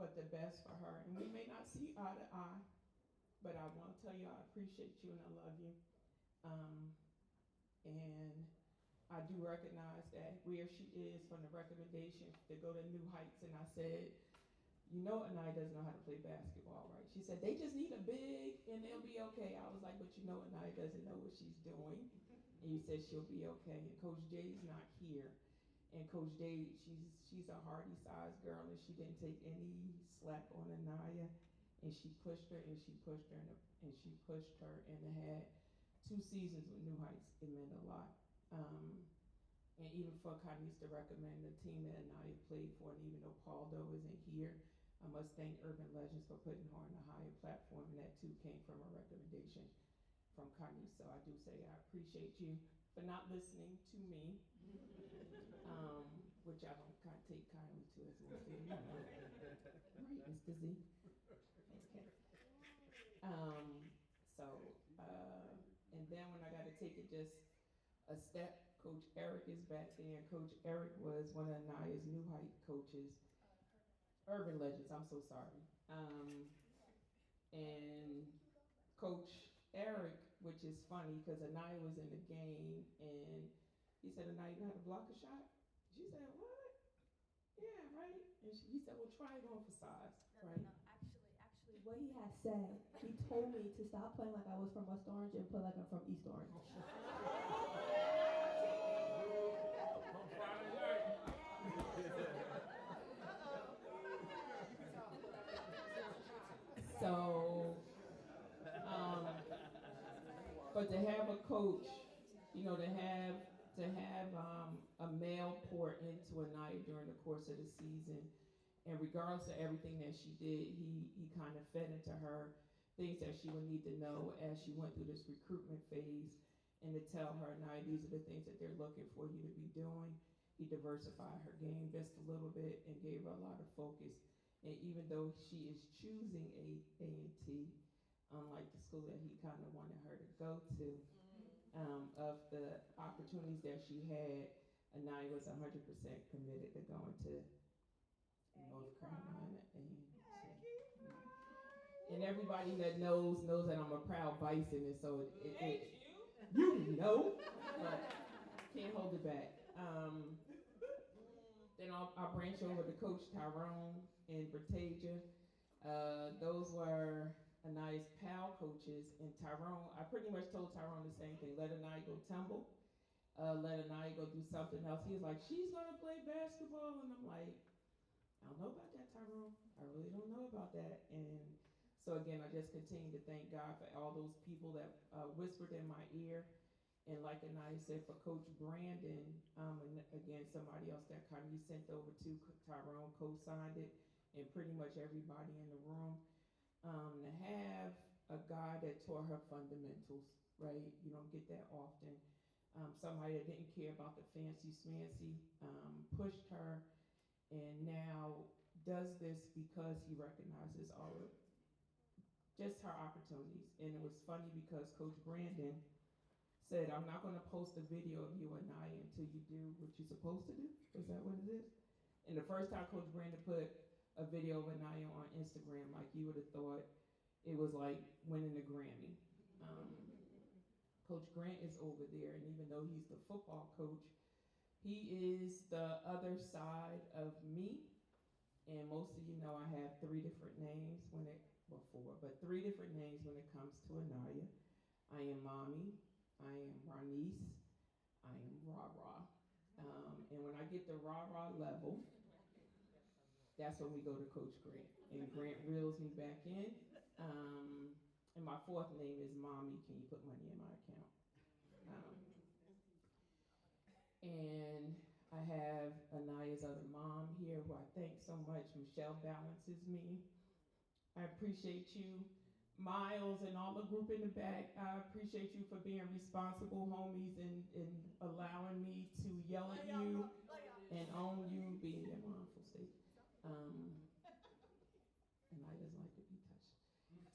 L: but the best for her. And we may not see eye to eye, but I want to tell you I appreciate you and I love you. And I do recognize that where she is from the recommendation to go to New Heights, and I said, you know, Anaya doesn't know how to play basketball, right? She said, they just need a big and they'll be okay. I was like, but you know, Anaya doesn't know what she's doing. And you said she'll be okay. And Coach Jay's not here. And Coach Day, she's a hardy sized girl, and she didn't take any slack on Anaya. And she pushed her and she pushed her and she pushed her, and had 2 seasons with New Heights. It meant a lot. And even for Connie's to recommend the team that Anaya played for, and even though Paul Doe isn't here, I must thank Urban Legends for putting her on a higher platform, and that too came from a recommendation from Connie. So I do say I appreciate you for not listening to me, which I don't take kindly to, as most of you know. Right, Mr. Z? Okay. And then when I got to take it just a step, Coach Eric is back there, and Coach Eric was one of Anaya's New Height coaches. Urban Legends, I'm so sorry. And Coach Eric, which is funny because Anaya was in the game and he said, Anaya, you know how to block a shot? She said, what? Yeah, right? And he said, well, try it on for size, right?
G: No, actually, what he has said, he told me to stop playing like I was from West Orange and play like I'm from East Orange.
L: So, but to have a coach, you know, to have a male pour into Anaya during the course of the season, and regardless of everything that she did, he kind of fed into her things that she would need to know as she went through this recruitment phase, and to tell her, Anaya, these are the things that they're looking for you to be doing. He diversified her game just a little bit and gave her a lot of focus. And even though she is choosing A&T, unlike the school that he kind of wanted her to go to, of the opportunities that she had, Anaya was 100% committed to going to North Carolina A&T. And everybody that knows that I'm a proud Bison, and so you know, but can't hold it back. Then I'll branch over to Coach Tyrone and Bertasia. Those were Anaya's pal coaches, and Tyrone, I pretty much told Tyrone the same thing. Let Anaya go tumble. Let Anaya go do something else. He was like, she's gonna play basketball, and I'm like, I don't know about that, Tyrone. I really don't know about that. And so again, I just continue to thank God for all those people that whispered in my ear. And like Anaya said, for Coach Brandon, and again, somebody else that kind of you sent over to, Tyrone co-signed it, and pretty much everybody in the room, to have a guy that taught her fundamentals, right? You don't get that often. Somebody that didn't care about the fancy smancy, pushed her, and now does this because he recognizes all of just her opportunities. And it was funny because Coach Brandon said, I'm not going to post a video of you and Anaya until you do what you're supposed to do. Is that what it is? And the first time Coach Brandon put a video of Anaya on Instagram, like you would have thought it was like winning a Grammy. Coach Grant is over there, and even though he's the football coach, he is the other side of me. And most of you know I have 3 different names when it, well 4, but 3 different names when it comes to Anaya. I am Mommy, I am Ronice, I am Rah-Rah. And when I get the Rah-Rah level, that's when we go to Coach Grant. And Grant reels me back in. And my 4th name is Mommy, can you put money in my account? And I have Anaya's other mom here, who I thank so much. Michelle balances me. I appreciate you. Miles and all the group in the back, I appreciate you for being responsible homies and allowing me to yell at you and own you, being your mom, full state. And I just like to be touched.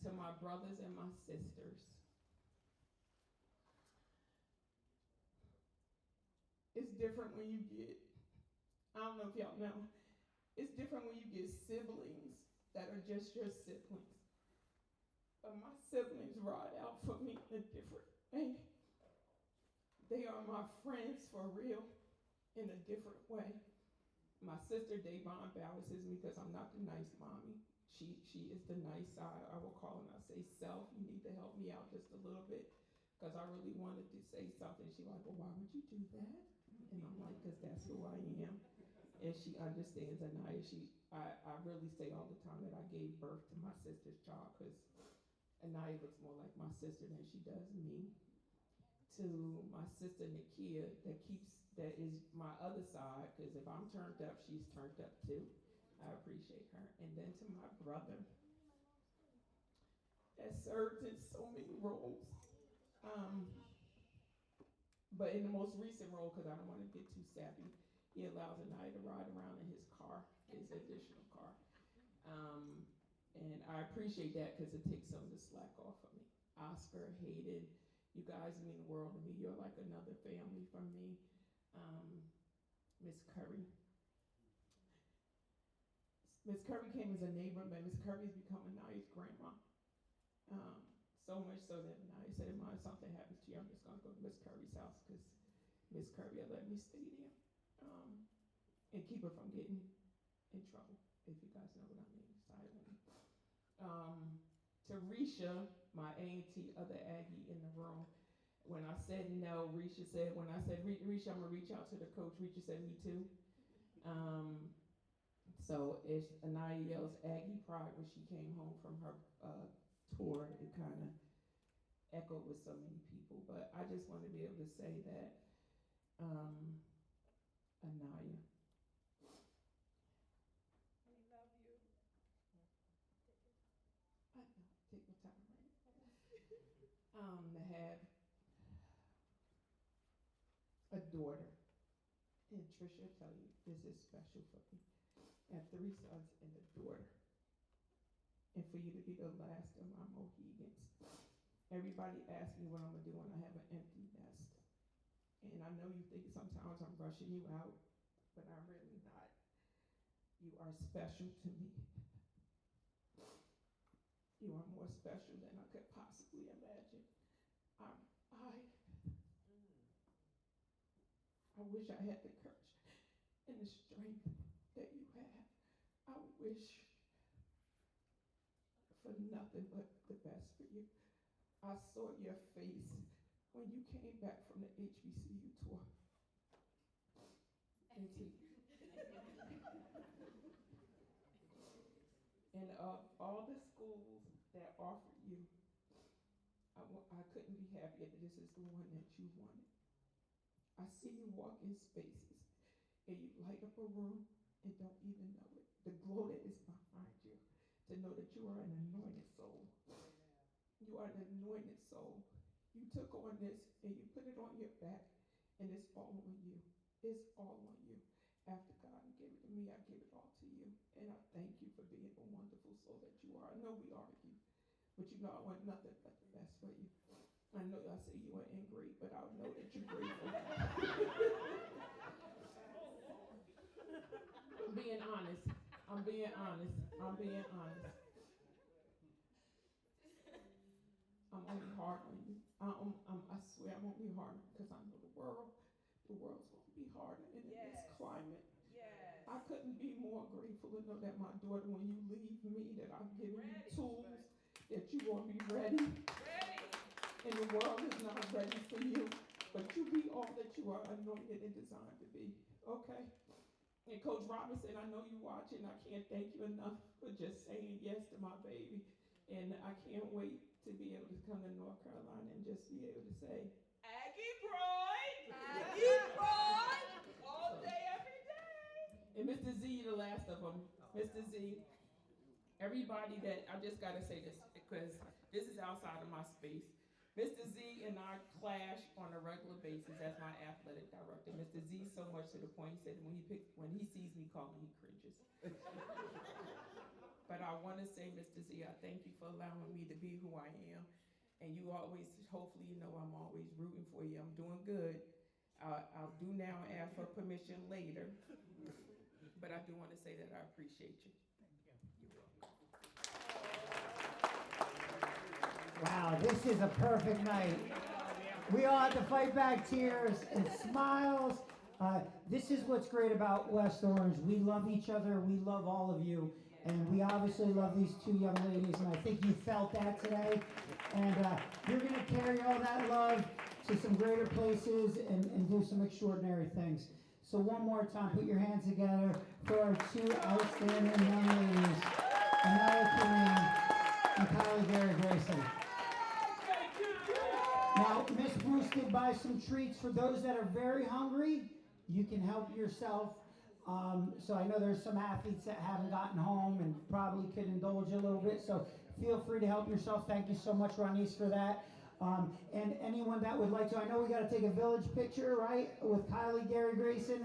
L: To my brothers and my sisters, it's different when you get, I don't know if y'all know, it's different when you get siblings that are just your siblings. But my siblings ride out for me in a different way. They are my friends for real in a different way. My sister Davon balances me because I'm not the nice mommy. She is the nice side. I will call and I say, Self, you need to help me out just a little bit because I really wanted to say something. She's like, well, why would you do that? And I'm like, because that's who I am. And she understands Anaya. I really say all the time that I gave birth to my sister's child because Anaya looks more like my sister than she does me. To my sister Nakia, that is my other side, because if I'm turned up, she's turned up too. I appreciate her. And then to my brother that served in so many roles. But in the most recent role, because I don't want to get too sappy, he allows Anaya to ride around in his car, his additional car. And I appreciate that because it takes some of the slack off of me. Oscar, Hayden, you guys mean the world to me. You're like another family for me. Miss Curry. Miss Curry came as a neighbor, but Miss Curry's become Anaya's grandma. So much so that Anaya said, if something happens to you, I'm just going to go to Miss Curry's house because Miss Curry will let me stay there and keep her from getting in trouble, if you guys know what I mean, silently. To Risha, my A&T, other Aggie in the room, when I said no, Risha said, when I said, Risha, I'm going to reach out to the coach, Risha said, me too. So if Anaya yells Aggie Pride when she came home from her tour, it kind of echoed with so many people. But I just want to be able to say that Anaya, we love you. I know, take my time, right? To have a daughter, and Trisha tell you, this is special for me. I have 3 sons and a daughter. And for you to be the last of my Mohegans. Everybody asks me what I'm going to do when I have an empty nest. And I know you think sometimes I'm rushing you out, but I'm really not. You are special to me. You are more special than I could possibly imagine. I wish I had the courage and the strength that you have. I wish for nothing but the best for you. I saw your face when you came back from the HBCU tour. And of all the schools that offer you, I couldn't be happier that this is the one that you wanted. I see you walk in spaces and you light up a room and don't even know it. The glow that is behind you, to know that you are an anointed soul. You are an anointed soul. You took on this and you put it on your back, and it's all on you. It's all on you. After God gave it to me, I give it all to you. And I thank you for being the wonderful soul that you are. I know we argue, but you know I want nothing but the best for you. I know I say you are ingrate, but I know that you're grateful. I'm being honest. I'm being honest. I'm being honest. I'm only hard on you. I swear I'm only hard because I know the world's going to be harder in this climate. Yes. I couldn't be more grateful to know that my daughter, when you leave me, that I've given you tools, that you're going to be ready. And the world is not ready for you, but you be all that you are anointed and designed to be, okay? And Coach Robinson, I know you watching. I can't thank you enough for just saying yes to my baby. And I can't wait to be able to come to North Carolina and just be able to say, Aggie Pride! Aggie Pride! All day, every day! And Mr. Z, the last of them. Mr. Z, everybody that, I just got to say this because this is outside of my space. Mr. Z and I clash on a regular basis as my athletic director. Mr. Z so much to the point he said when he sees me calling, he cringes. But I want to say, Mr. Z, I thank you for allowing me to be who I am. And you always, hopefully you know I'm always rooting for you. I'm doing good. I'll do now and ask for permission later. But I do want to say that I appreciate you.
A: Thank you. You're welcome. Wow, this is a perfect night. We all had to fight back tears and smiles. This is what's great about West Orange. We love each other. We love all of you. And we obviously love these two young ladies, and I think you felt that today. And you're going to carry all that love to some greater places and do some extraordinary things. So one more time, put your hands together for our two outstanding young ladies, Anaya Kareem and Kylie Gary Grayson. Now, Miss Bruce did buy some treats for those that are very hungry. You can help yourself. So I know there's some athletes that haven't gotten home and probably could indulge a little bit. So feel free to help yourself. Thank you so much, Ronise, for that. And anyone that would like to, I know we got to take a village picture, right, with Kylie, Gary Grayson,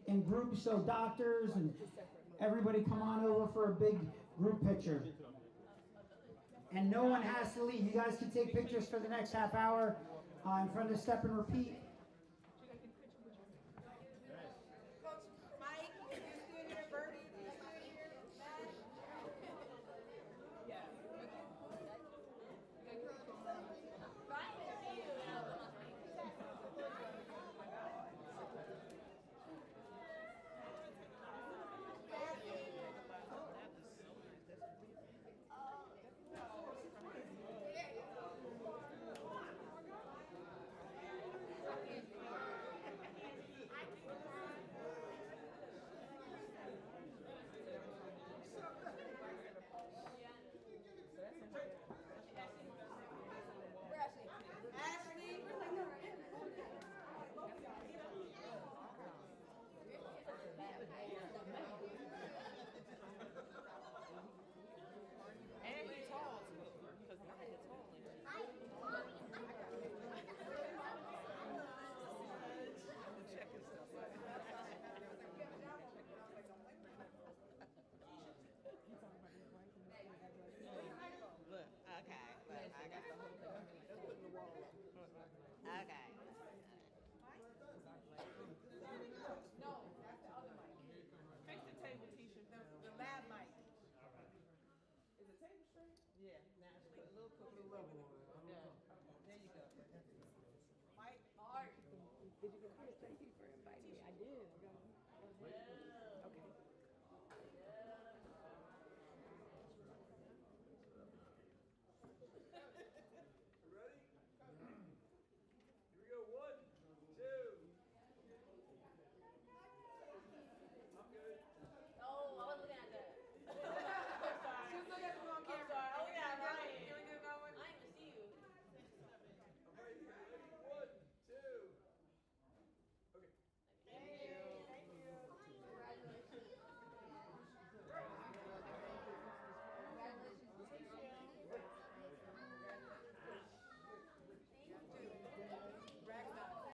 A: and groups. So doctors and everybody come on over for a big group picture. And no one has to leave. You guys can take pictures for the next half hour in front of the step and repeat.
B: And he's tall too, because Naya is tall. Checking stuff. Look, okay, look, I got the whole thing. Let's put the wall up. Okay. No, that's the other mic. Fix the table, Tisha. The lab mic. Is the table straight? Yeah, now just put a little cookie level on it. Yeah. There you go. Mike. Art. Did you get a thank you?